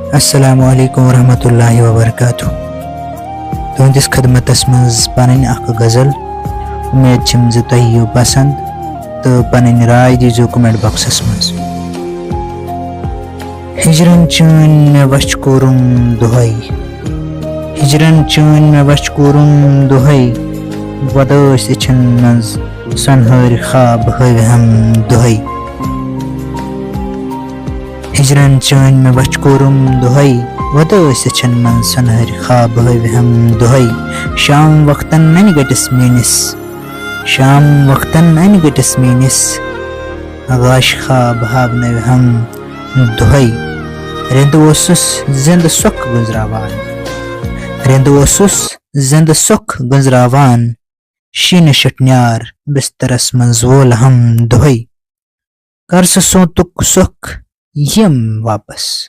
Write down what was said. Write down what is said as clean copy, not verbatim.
अस्सलामु अलैकुम वरहमतुल्लाहि वबरकातुहू। तुहंदिस खदमतस मज पनन अख गजल। उम्मीद छिम ज तोह यियो पसंद तो पनन राय दीजो कमेंट बॉक्सस मज। हिजरन चैन मे वश कोरुम दुहई, हिजरन चैन मे वश कोरुम दुहई, वदस इछन मज सनहर ख्वाब हवे हम दुहई। हिजरन चैन मे वश कोरुम दुहई, वदस इछन मज सनहर ख्वाब हवे हम दुहई। शाम वक्तन नन गटिस मेनिस, शाम वक्तन नन गटिस मेनिस, आगाश ख्वाब हावने हम दुहई। रिंद ओसुस जिंद सुख गुजरावान, रिंद ओसुस जिंद सुख गुजरावान, शीन शटन्यार बिस्तरस मंज वोल हम दुहई। कर सोतुक सुख यम वापस।